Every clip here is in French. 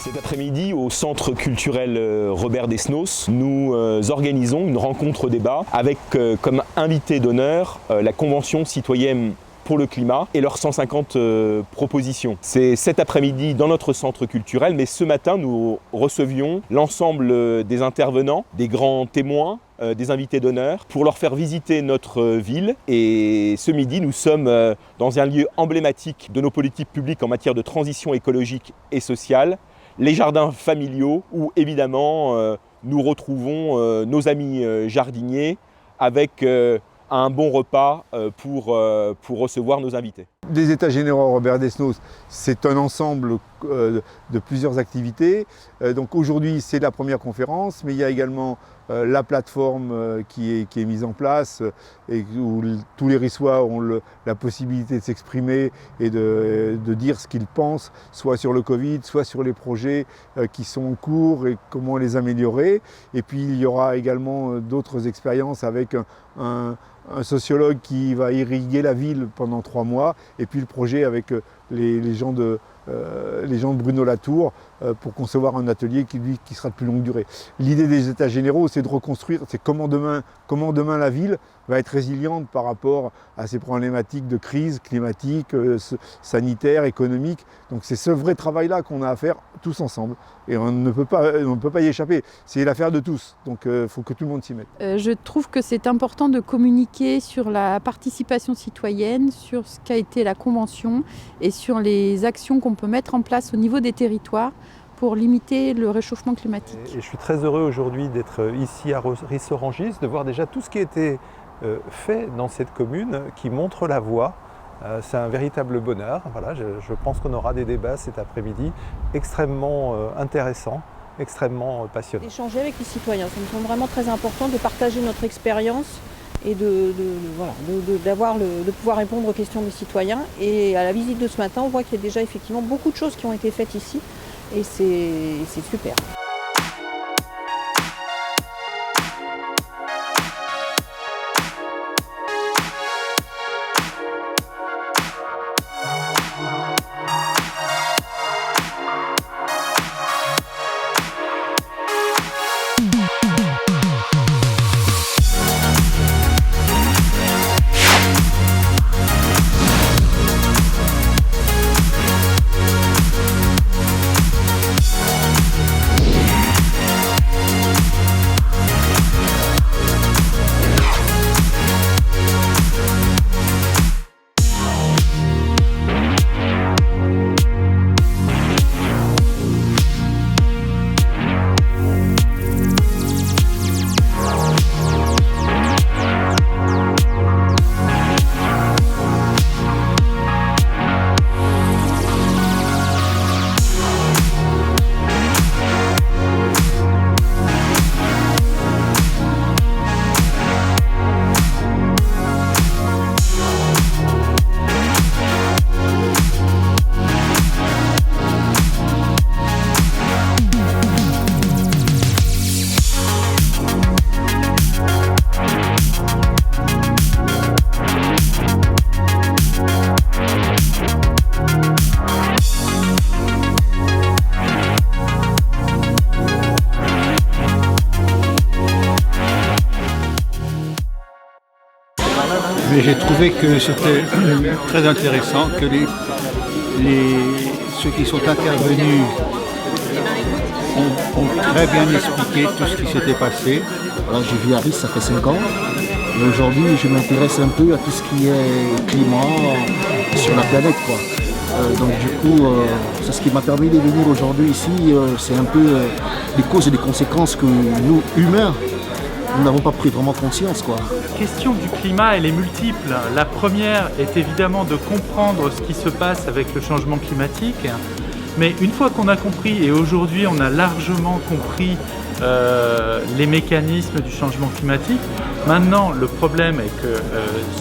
Cet après-midi, au Centre culturel Robert Desnos, nous organisons une rencontre débat avec comme invité d'honneur la Convention citoyenne pour le climat et leurs 150 propositions. C'est cet après-midi dans notre centre culturel, mais ce matin, nous recevions l'ensemble des intervenants, des grands témoins, des invités d'honneur, pour leur faire visiter notre ville. Et ce midi, nous sommes dans un lieu emblématique de nos politiques publiques en matière de transition écologique et sociale, les jardins familiaux, où évidemment nous retrouvons nos amis jardiniers avec un bon repas pour recevoir nos invités. Les États généraux Robert Desnos, c'est un ensemble de plusieurs activités. Donc aujourd'hui, c'est la première conférence, mais il y a également la plateforme qui est mise en place et où tous les Rissois ont la possibilité de s'exprimer et de dire ce qu'ils pensent, soit sur le Covid, soit sur les projets qui sont en cours et comment les améliorer. Et puis il y aura également d'autres expériences avec un sociologue qui va irriguer la ville pendant 3 mois, et puis le projet avec les gens de Bruno Latour pour concevoir un atelier qui sera de plus longue durée. L'idée des États généraux, c'est de reconstruire, c'est comment demain la ville va être résiliente par rapport à ces problématiques de crise climatique, sanitaire, économique. Donc c'est ce vrai travail-là qu'on a à faire tous ensemble. Et on ne peut pas y échapper. C'est l'affaire de tous. Donc il faut que tout le monde s'y mette. Je trouve que c'est important de communiquer sur la participation citoyenne, sur ce qu'a été la Convention et sur les actions qu'on peut mettre en place au niveau des territoires pour limiter le réchauffement climatique. Et je suis très heureux aujourd'hui d'être ici à Ris-Orangis, de voir déjà tout ce qui a été fait dans cette commune qui montre la voie. C'est un véritable bonheur. Voilà, je pense qu'on aura des débats cet après-midi extrêmement intéressants, extrêmement passionnants. Échanger avec les citoyens, ça me semble vraiment très important de partager notre expérience et de pouvoir répondre aux questions des citoyens. Et à la visite de ce matin, on voit qu'il y a déjà effectivement beaucoup de choses qui ont été faites ici et c'est super. Mais j'ai trouvé que c'était très intéressant que ceux qui sont intervenus ont très bien expliqué tout ce qui s'était passé. Alors je vis à Ris, ça fait 5 ans. Et aujourd'hui, je m'intéresse un peu à tout ce qui est climat sur la planète, quoi. Donc du coup, c'est ce qui m'a permis de venir aujourd'hui ici. C'est un peu les causes et les conséquences que nous, humains, nous n'avons pas pris vraiment conscience, quoi. La question du climat, elle est multiple. La première est évidemment de comprendre ce qui se passe avec le changement climatique. Mais une fois qu'on a compris, et aujourd'hui on a largement compris les mécanismes du changement climatique, maintenant le problème est que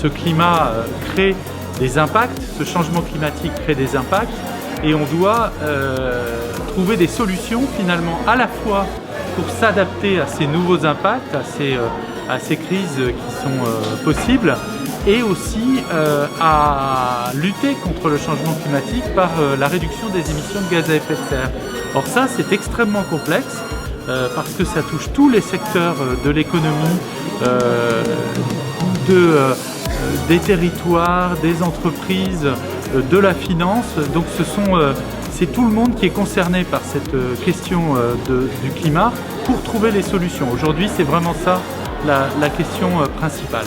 ce climat crée des impacts, ce changement climatique crée des impacts, et on doit trouver des solutions finalement à la fois pour s'adapter à ces nouveaux impacts, à ces crises qui sont possibles, et aussi à lutter contre le changement climatique par la réduction des émissions de gaz à effet de serre. Or ça, c'est extrêmement complexe parce que ça touche tous les secteurs de l'économie, des territoires, des entreprises, de la finance. Donc c'est tout le monde qui est concerné par cette question du climat pour trouver les solutions. Aujourd'hui, c'est vraiment ça la question principale.